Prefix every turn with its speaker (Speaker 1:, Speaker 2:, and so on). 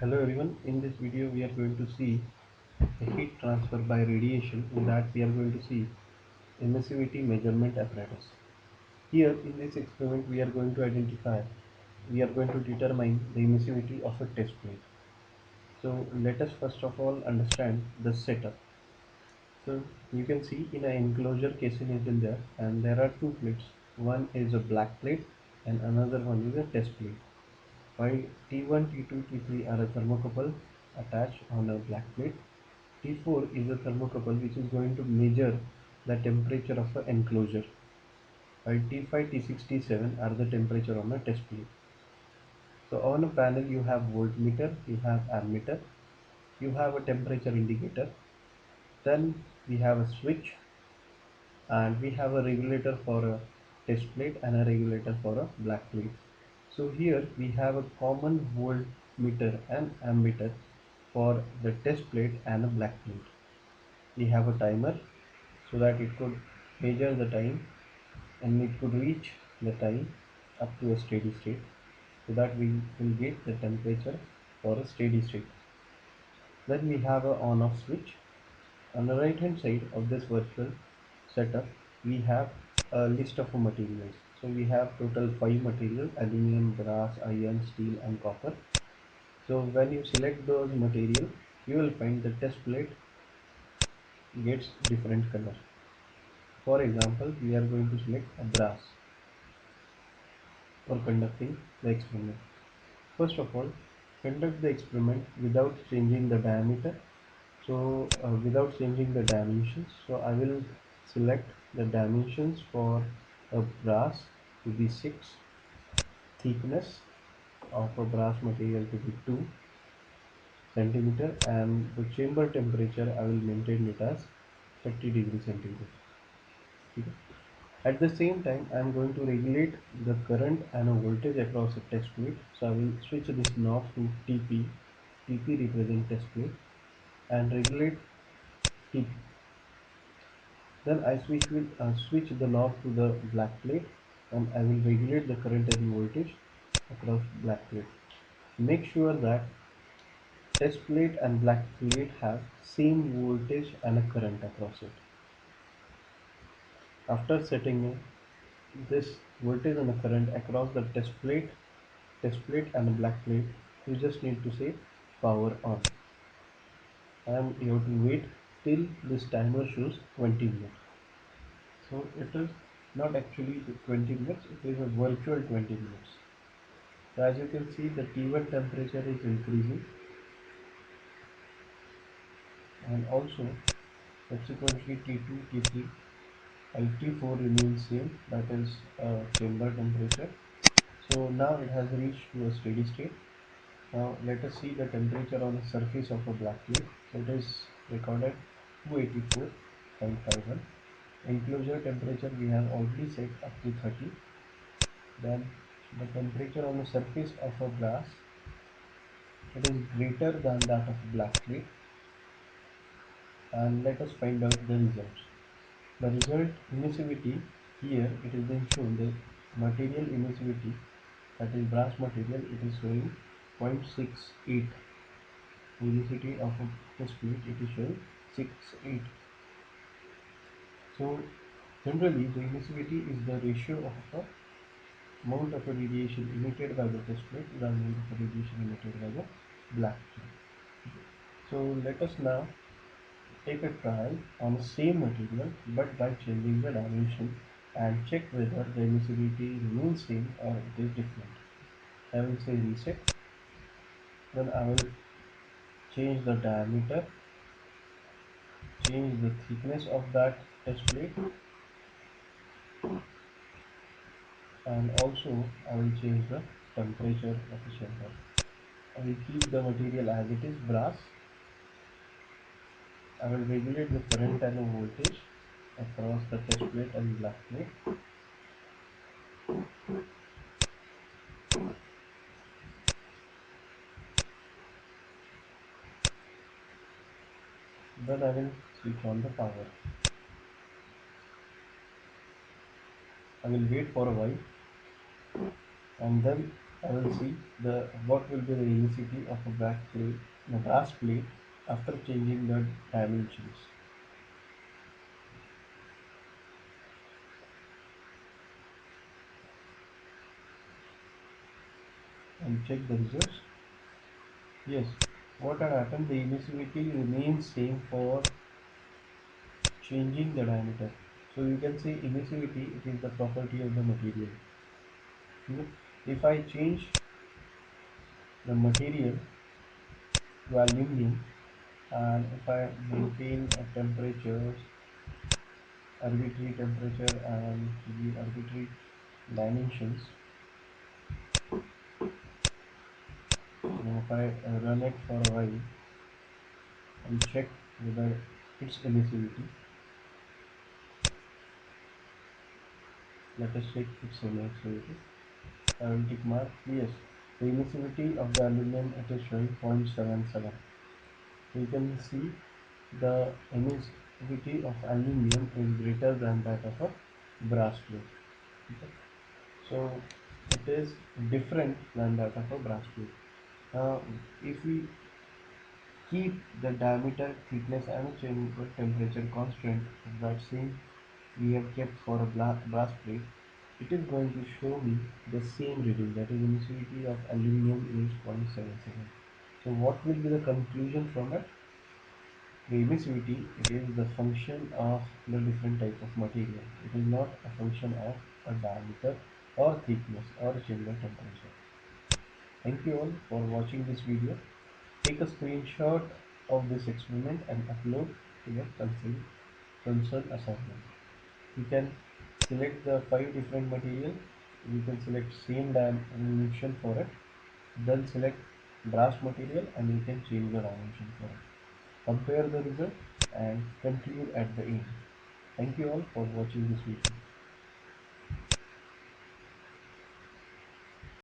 Speaker 1: Hello everyone, in this video we are going to see a heat transfer by radiation. In that we are going to see emissivity measurement apparatus. Here in this experiment we are going to determine the emissivity of a test plate. So let us first of all understand the setup. So you can see in an enclosure casing is in there and there are two plates. One is a black plate and another one is a test plate. While T1, T2, T3 are a thermocouple attached on a black plate, T4 is a thermocouple which is going to measure the temperature of an enclosure, while T5, T6, T7 are the temperature on a test plate. So on a panel you have voltmeter, you have ammeter, you have a temperature indicator, then we have a switch and we have a regulator for a test plate and a regulator for a black plate. So here we have a common voltmeter and ammeter for the test plate and a black plate. We have a timer so that it could measure the time and it could reach the time up to a steady state so that we will get the temperature for a steady state. Then we have a on off switch. On the right hand side of this virtual setup we have a list of materials. So we have total 5 materials: aluminum, brass, iron, steel and copper. So when you select those material you will find the test plate gets different color. For example, we are going to select a brass for conducting the experiment. First of all, conduct the experiment without changing the diameter. Without changing the dimensions, so I will select the dimensions for a brass to be 6, thickness of a brass material to be 2 centimeter, and the chamber temperature I will maintain it as 30 degrees centigrade. Okay. At the same time, I am going to regulate the current and a voltage across a test plate. So I will switch this knob to TP. TP represents test plate and regulate TP. Then I switch the knob to the black plate and I will regulate the current and voltage across black plate. Make sure that test plate and black plate have same voltage and a current across it. After setting this voltage and the current across the test plate and a black plate, you just need to say power on and you have to wait till this timer shows 20 minutes. So it is not actually the 20 minutes, it is a virtual 20 minutes. So as you can see, the T1 temperature is increasing and also subsequently T2, T3 and T4 remains same, that is chamber temperature. So now it has reached to a steady state. Now let us see the temperature on the surface of a black plate. So it is recorded 284.51. Enclosure temperature we have already set up to 30. Then the temperature on the surface of a brass, it is greater than that of a black plate. And let us find out the results. The result emissivity, here it is being shown the material emissivity, that is brass material, it is showing 0.68. Emissivity of a test plate, it is showing 68. So generally the emissivity is the ratio of a amount of radiation emitted by the test plate to the amount of radiation emitted by the black plate. So let us now take a trial on the same material but by changing the dimension and check whether the emissivity remains same or it is different. I will say reset, then I will change the diameter, change the thickness of that test plate, and also I will change the temperature of the chamber. I will keep the material as it is, brass. I will regulate the current and the voltage across the test plate and black plate. Then I will switch on the power. I will wait for a while and then I will see the what will be the elasticity of a brass plate after changing the dimensions and check the results. Yes, what had happened? The emissivity remains same for changing the diameter. So you can say emissivity it is the property of the material. Okay? If I change the material to aluminum and if I maintain a temperature, arbitrary temperature and the arbitrary dimensions, if I run it for a while and check whether its emissivity, let us check its emissivity. I will tick mark yes. The emissivity of the aluminum it is showing 0.77. You can see the emissivity of aluminum is greater than that of a brass plate. Okay. So it is different than that of a brass plate. Now, if we keep the diameter, thickness, and chamber temperature constant that same we have kept for a brass plate, it is going to show me the same reading that is emissivity of aluminum is 0.77. So what will be the conclusion from it? The emissivity it is the function of the different type of material. It is not a function of a diameter or thickness or chamber temperature. Thank you all for watching this video. Take a screenshot of this experiment and upload to your concern assignment. You can select the 5 different material. You can select same dimension for it. Then select brass material and you can change the dimension for it. Compare the result and conclude at the end. Thank you all for watching this video.